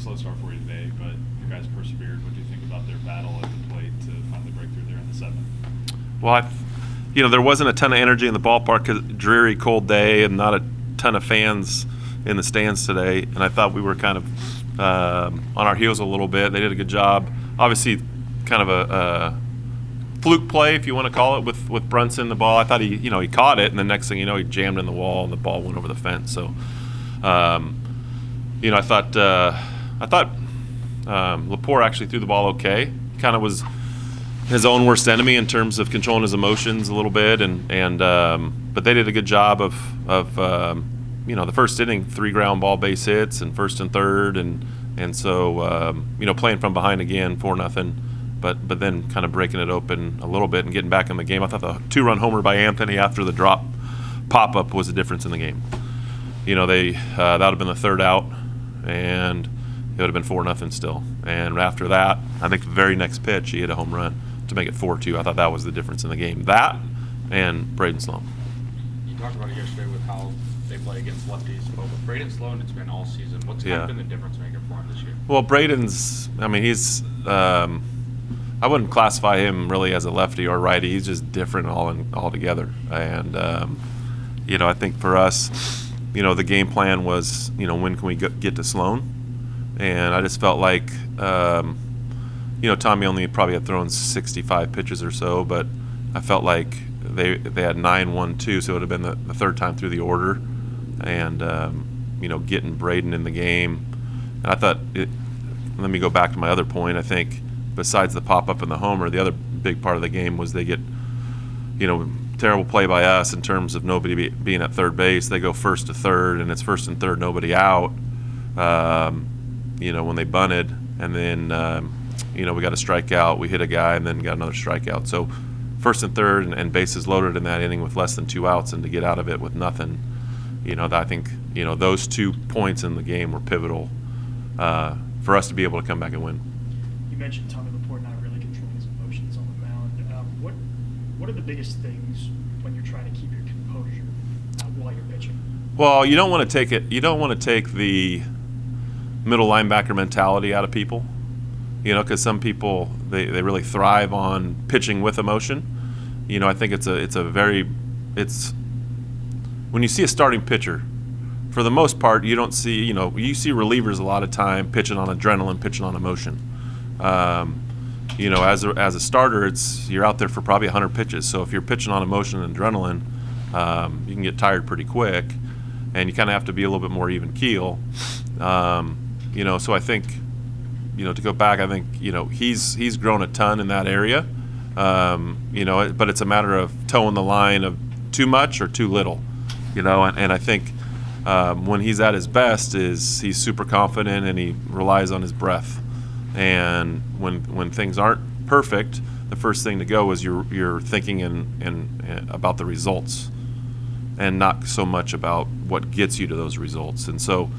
slow start for you today, but your guys persevered. What do you think about their battle at the plate to finally break through there in the seventh? Well, there wasn't a ton of energy in the ballpark because dreary, cold day, and not a ton of fans in the stands today. And I thought we were kind of on our heels a little bit. They did a good job. Obviously, kind of a fluke play, if you want to call it, with Brunson the ball. I thought he caught it, and the next thing you know, he jammed in the wall, and the ball went over the fence. So, I thought Lepore actually threw the ball okay. Kind of was his own worst enemy in terms of controlling his emotions a little bit, but they did a good job of the first inning, 3 ground ball base hits and first and third, and so playing from behind again, 4-0. But then kind of breaking it open a little bit and getting back in the game. I thought the 2-run homer by Anthony after the drop pop-up was the difference in the game. That would have been the third out, and it would have been 4-0 still. And after that, I think the very next pitch, he hit a home run to make it 4-2. I thought that was the difference in the game. That and Braeden Sloan. You talked about it yesterday with how they play against lefties, but with Braeden Sloan, it's been all season. What's kind of been the difference maker for him this year? Well, Braden's, he's I wouldn't classify him really as a lefty or righty. He's just different altogether. And, I think for us, the game plan was, when can we get to Sloan? And I just felt like, Tommy only probably had thrown 65 pitches or so, but I felt like they had 9-1-2, so it would have been the third time through the order. And, getting Braeden in the game. And I thought, let me go back to my other point. I think besides the pop-up and the homer, the other big part of the game was they get, terrible play by us in terms of nobody being at third base. They go first to third, and it's first and third, nobody out, when they bunted. And then, we got a strikeout. We hit a guy and then got another strikeout. So first and third and bases loaded in that inning with less than 2 outs, and to get out of it with nothing, I think, those 2 points in the game were pivotal for us to be able to come back and win. You mentioned Tommy Lepore not really controlling his emotions on the mound. What are the biggest things when you're trying to keep your composure while you're pitching? Well, you don't want to take it. You don't want to take the middle linebacker mentality out of people. Because some people they really thrive on pitching with emotion. I think it's when you see a starting pitcher, for the most part, you don't see. You see relievers a lot of time pitching on adrenaline, pitching on emotion. As a starter, you're out there for probably 100 pitches. So if you're pitching on emotion and adrenaline, you can get tired pretty quick, and you kind of have to be a little bit more even keel. So I think, to go back, I think he's grown a ton in that area. But it's a matter of towing the line of too much or too little. And I think when he's at his best he's super confident and he relies on his breath. And when things aren't perfect, the first thing to go is you're thinking and about the results, and not so much about what gets you to those results. And so,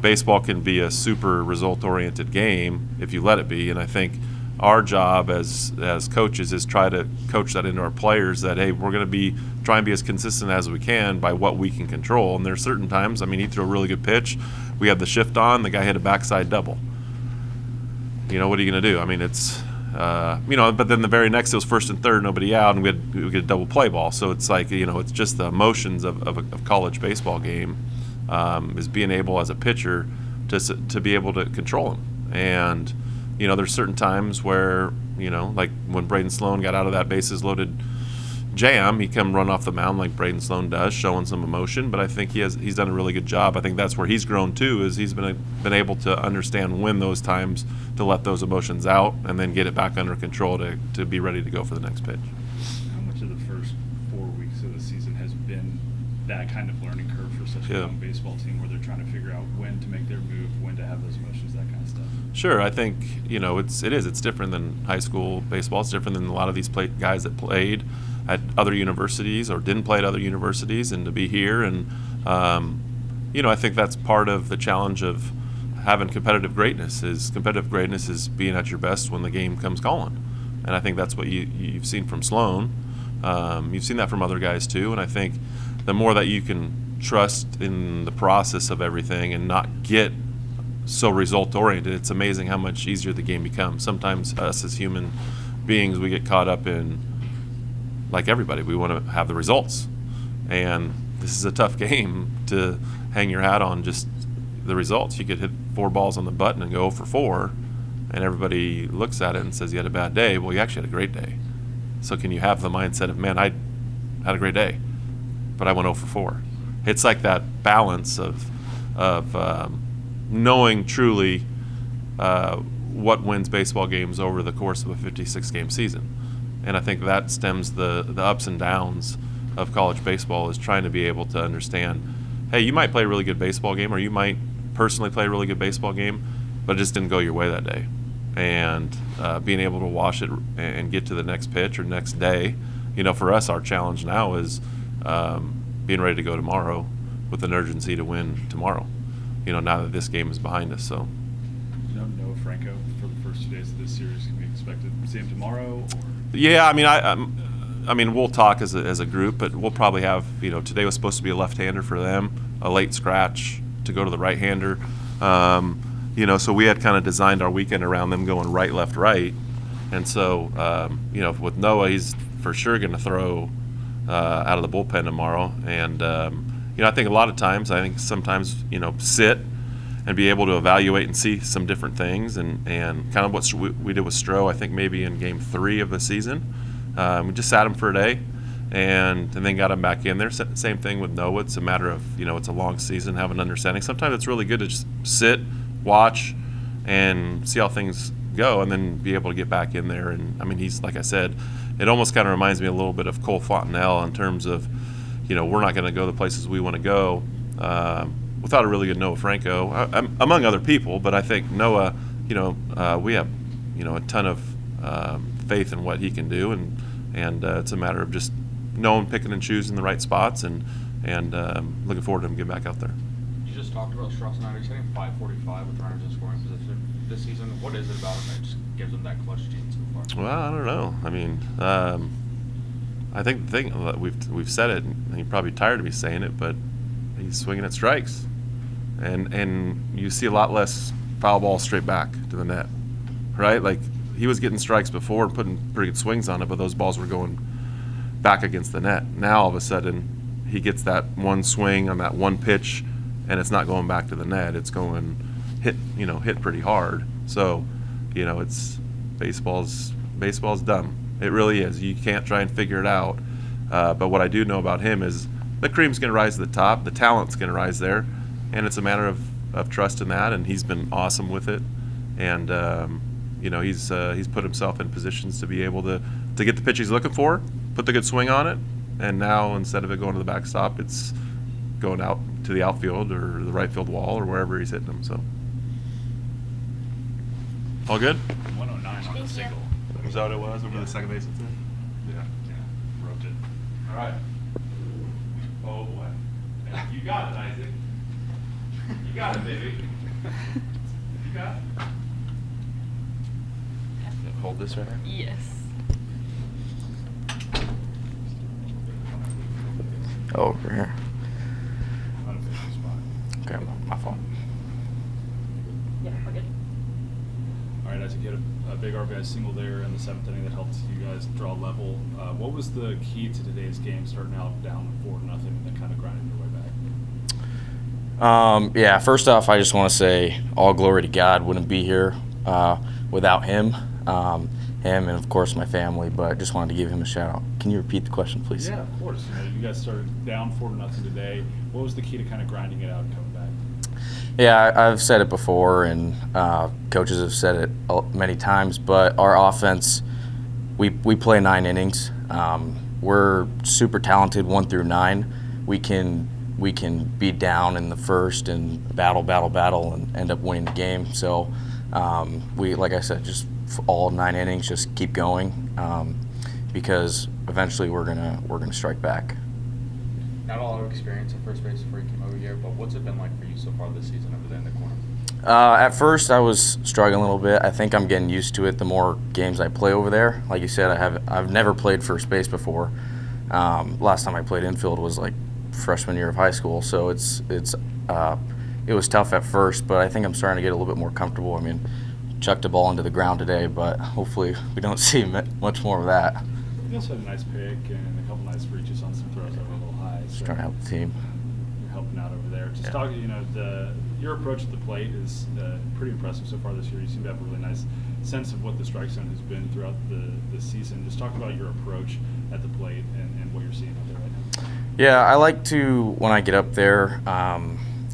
baseball can be a super result-oriented game if you let it be. And I think our job as coaches is try to coach that into our players that, hey, we're going to try and be as consistent as we can by what we can control. And there are certain times, he threw a really good pitch. We had the shift on. The guy hit a backside double. What are you going to do? It's, but then the very next, it was first and third, nobody out, and we get a double play ball. So it's like, it's just the emotions of a college baseball game, is being able as a pitcher to be able to control them. And, there's certain times where, like when Braeden Sloan got out of that bases loaded jam, he come run off the mound like Braeden Sloan does, showing some emotion. But I think he's done a really good job. I think that's where he's grown too, is he's been able to understand when those times to let those emotions out and then get it back under control to be ready to go for the next pitch. How much of the first 4 weeks of the season has been that kind of learning curve for such a young baseball team, where they're trying to figure out when to make their move, when to have those emotions, that kind of stuff? Sure, I think it's different than high school baseball. It's different than a lot of these guys that played at other universities or didn't play at other universities, and to be here. And I think that's part of the challenge of having competitive greatness is being at your best when the game comes calling. And I think that's what you've seen from Sloan. You've seen that from other guys too. And I think the more that you can trust in the process of everything and not get so result-oriented, it's amazing how much easier the game becomes. Sometimes us as human beings, we get caught up in, like everybody, we want to have the results. And this is a tough game to hang your hat on just the results. You could hit 4 balls on the button and go 0 for 4, and everybody looks at it and says you had a bad day. Well, you actually had a great day. So can you have the mindset of, man, I had a great day, but I went 0 for 4. It's like that balance of knowing truly what wins baseball games over the course of a 56-game season. And I think that stems the ups and downs of college baseball, is trying to be able to understand, hey, you might play a really good baseball game, or you might personally play a really good baseball game, but it just didn't go your way that day. And being able to wash it and get to the next pitch or next day. For us, our challenge now is being ready to go tomorrow with an urgency to win tomorrow, now that this game is behind us. So, Noah Franco for the first 2 days of this series, can we expect to see him tomorrow? Or? Yeah, I mean, we'll talk as a group, but we'll probably have, today was supposed to be a left-hander for them, a late scratch to go to the right-hander. So we had kind of designed our weekend around them going right, left, right. And so, with Noah, he's for sure going to throw out of the bullpen tomorrow. And, I think a lot of times, sometimes, sit and be able to evaluate and see some different things. And kind of what we did with Stroh, I think maybe in game 3 of the season. We just sat him for a day and then got him back in there. Same thing with Noah. It's a matter of, it's a long season, have an understanding. Sometimes it's really good to just sit, watch, and see how things go, and then be able to get back in there. And, he's, like I said, it almost kind of reminds me a little bit of Cole Fontenelle in terms of, we're not going to go the places we want to go without a really good Noah Franco, among other people. But I think Noah, we have, a ton of faith in what he can do, and it's a matter of just knowing, picking and choosing the right spots, and looking forward to him getting back out there. You just talked about Strauss and He's hitting .545 with runners in scoring position this season. What is it about him that just gives him that clutch gene so far? Well, I don't know. I think the thing that we've said it, and you're probably tired of me saying it, but he's swinging at strikes, and you see a lot less foul balls straight back to the net, right? Like, he was getting strikes before and putting pretty good swings on it, but those balls were going back against the net. Now all of a sudden he gets that one swing on that one pitch, and it's not going back to the net. It's going hit pretty hard. So, it's baseball's dumb. It really is. You can't try and figure it out. But what I do know about him is the cream's going to rise to the top. The talent's going to rise there, and it's a matter of trust in that. And he's been awesome with it. And he's put himself in positions to be able to get the pitch he's looking for, put the good swing on it, and now instead of it going to the backstop, it's going out to the outfield or the right field wall or wherever he's hitting them. So, all good? 109 on the single. Was that what it was over the second base? Yeah, roped it. All right. Oh boy. You got it, Isaac. You got it, baby. You got it. Hold this right here. Yes. Oh, over here. Unofficial spot. Okay, my fault. Yeah, we're good. All right, Isaac, you had a big RBI single there in the 7th inning that helped you guys draw level. What was the key to today's game, starting out down 4-0 and then kind of grinding your way back? Yeah, first off, I just want to say all glory to God. Wouldn't be here without him. Him and, of course, my family, but just wanted to give him a shout-out. Can you repeat the question, please? Yeah, of course. You guys started down 4-0 today. What was the key to kind of grinding it out and coming back? Yeah, I've said it before, and coaches have said it many times, but our offense, we play 9 innings. We're super talented 1 through 9. We can be down in the first and battle, and end up winning the game. So we, like I said, just all 9 innings, just keep going, because eventually we're gonna strike back. Not a lot of experience at first base before you came over here, but what's it been like for you so far this season over there in the corner? At first, I was struggling a little bit. I think I'm getting used to it the more games I play over there. Like you said, I've never played first base before. Last time I played infield was like freshman year of high school, so it's it was tough at first, but I think I'm starting to get a little bit more comfortable. I mean, chucked a ball into the ground today, but hopefully we don't see much more of that. You also had a nice pick and a couple nice reaches on some throws that were a little high. Just so trying to help the team. You're helping out over there. Just Yeah. talking, your approach at the plate is pretty impressive so far this year. You seem to have a really nice sense of what the strike zone has been throughout the season. Just talk about your approach at the plate and what you're seeing out there right now. Yeah, I like to, when I get up there,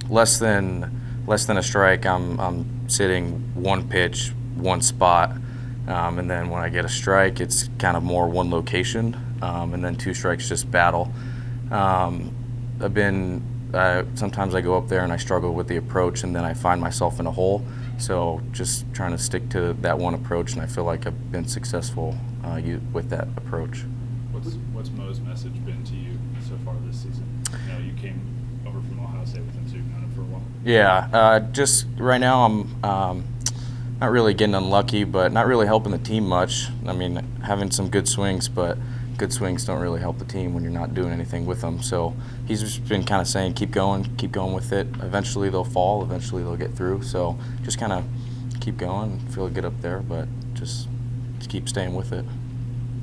less than a strike, I'm sitting one pitch, one spot, and then when I get a strike, it's kind of more one location, and then 2 strikes, just battle. Sometimes I go up there and I struggle with the approach, and then I find myself in a hole. So just trying to stick to that one approach, and I feel like I've been successful with that approach. What's Mo's message been to you so far this season? You came over from Ohio State with him, so you've known him for a while. Yeah, just right now I'm not really getting unlucky, but not really helping the team much. I mean, having some good swings, but good swings don't really help the team when you're not doing anything with them. So he's just been kind of saying, keep going with it. Eventually they'll fall, eventually they'll get through. So just kind of keep going, feel good up there, but just keep staying with it.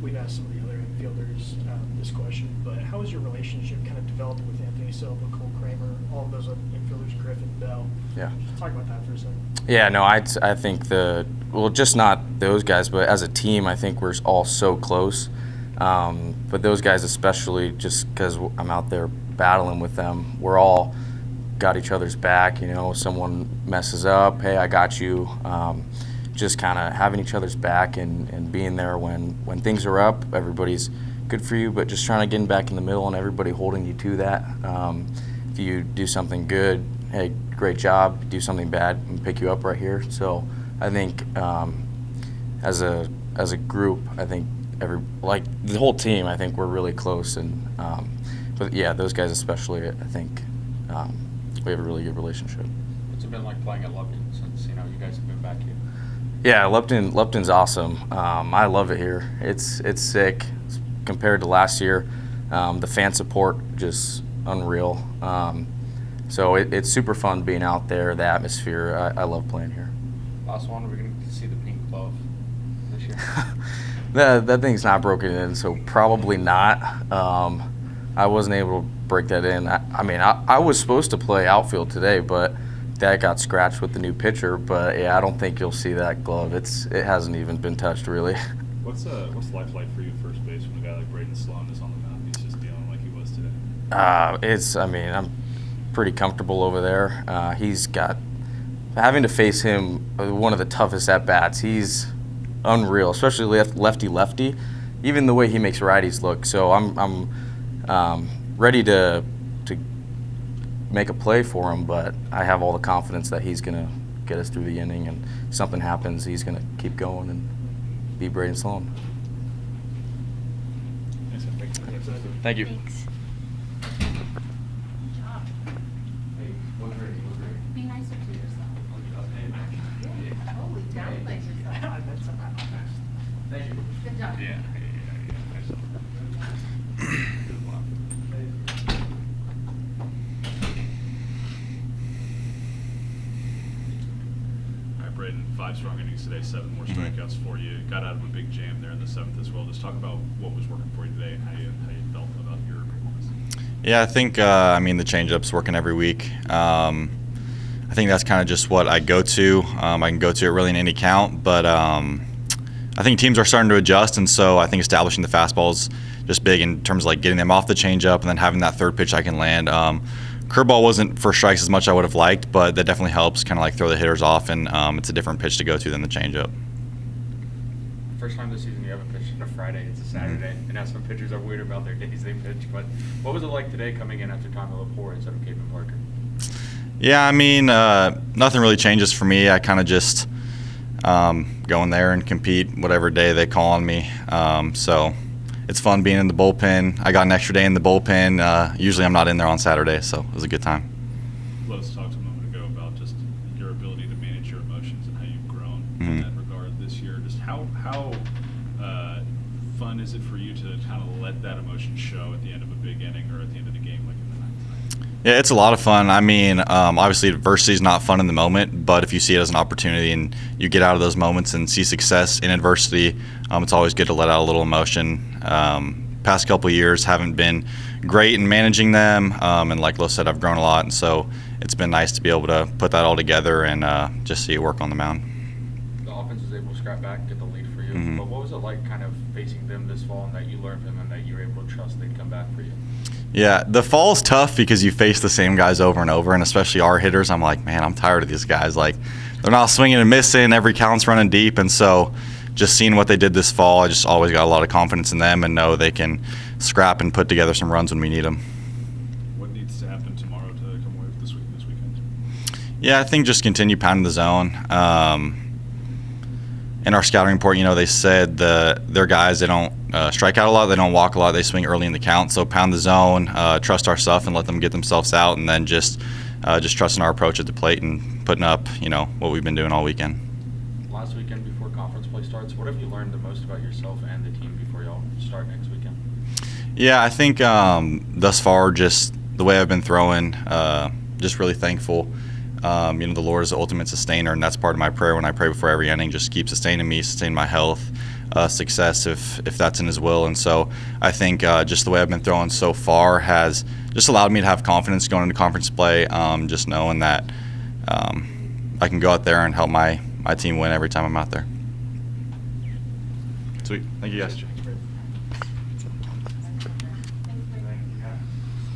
We've asked some of the other infielders this question, but how has your relationship kind of developed with Anthony Silva, Cole Kramer, all of those other infielders, Griffin, Bell? Yeah. Just talk about that for a second. Yeah, no, I think just not those guys, but as a team, I think we're all so close. But those guys especially, just because I'm out there battling with them, we're all got each other's back. Someone messes up, hey, I got you. Just kind of having each other's back and being there when things are up, everybody's good for you, but just trying to get back in the middle and everybody holding you to that. If you do something good, hey, great job. Do something bad and pick you up right here. So I think as a group, I think the whole team, I think we're really close. But yeah, those guys especially, I think we have a really good relationship. What's it been like playing at Lupton since you guys have been back here? Yeah, Lupton's awesome. I love it here. It's sick compared to last year. The fan support just unreal. So it's super fun being out there. The atmosphere, I love playing here. Last one, are we going to see the pink glove this year? That thing's not broken in, so probably not. I wasn't able to break that in. I was supposed to play outfield today, but that got scratched with the new pitcher. But yeah, I don't think you'll see that glove. It hasn't even been touched really. What's life like for you at first base when a guy like Braeden Sloan is on the mound? He's just dealing like he was today. I'm pretty comfortable over there. Having to face him, one of the toughest at bats. He's unreal, especially lefty. Even the way he makes righties look. So I'm ready to make a play for him, but I have all the confidence that he's gonna get us through the inning, and if something happens, he's gonna keep going and be Braeden Sloan. Thank you. Thanks. Good job. Be nicer to yourself. Holy downplay yourself. Thank you. Good job. All right, Braeden, 5 strong innings today, 7 more strikeouts for you. Got out of a big jam there in the 7th as well. Just talk about what was working for you today and how you felt about your performance. Yeah, I think the changeup's working every week. I think that's kind of just what I go to. I can go to it really in any count, but I think teams are starting to adjust, and so I think establishing the fastball is just big in terms of like getting them off the changeup and then having that third pitch I can land. Curveball wasn't for strikes as much as I would have liked, but that definitely helps kind of like throw the hitters off, and it's a different pitch to go to than the changeup. First time this season you haven't pitched on a Friday, it's a Saturday. And now some pitchers are weird about their days they pitch. But what was it like today coming in after Tommy Lepore instead of Caden Parker? Yeah, nothing really changes for me. I kind of just go in there and compete whatever day they call on me. So it's fun being in the bullpen. I got an extra day in the bullpen. Usually I'm not in there on Saturday, so it was a good time. Lowe's talked a moment ago about just your ability to manage your emotions and how you've grown in that regard this year. Just how fun is it for you to kind of let that emotion show at the end of a big inning or at the end of the game like in the ninth? Yeah, it's a lot of fun. I mean, obviously adversity is not fun in the moment, but if you see it as an opportunity and you get out of those moments and see success in adversity, it's always good to let out a little emotion. Past couple of years haven't been great in managing them, and like Lo said, I've grown a lot, and so it's been nice to be able to put that all together and just see it work on the mound. The offense was able to scrap back, get the lead for you. Mhm. But what was it like kind of facing them this fall and that you learned from them that you were able to trust they'd come back for you? Yeah, the fall's tough because you face the same guys over and over, and especially our hitters. I'm like, man, I'm tired of these guys. Like, they're not swinging and missing. Every count's running deep, and so just seeing what they did this fall, I just always got a lot of confidence in them and know they can scrap and put together some runs when we need them. What needs to happen tomorrow to come away with this weekend? Yeah, I think just continue pounding the zone. In our scouting report, they said their guys, they don't strike out a lot, they don't walk a lot, they swing early in the count. So pound the zone, trust our stuff, and let them get themselves out, and then just trusting our approach at the plate and putting up, what we've been doing all weekend. Last weekend before conference play starts, what have you learned the most about yourself and the team before y'all start next weekend? Yeah, I think thus far, just the way I've been throwing, just really thankful. The Lord is the ultimate sustainer, and that's part of my prayer when I pray before every inning. Just keep sustaining me, sustain my health, success if that's in His will. And so I think just the way I've been throwing so far has just allowed me to have confidence going into conference play, just knowing that I can go out there and help my team win every time I'm out there. Sweet. Thank you, guys.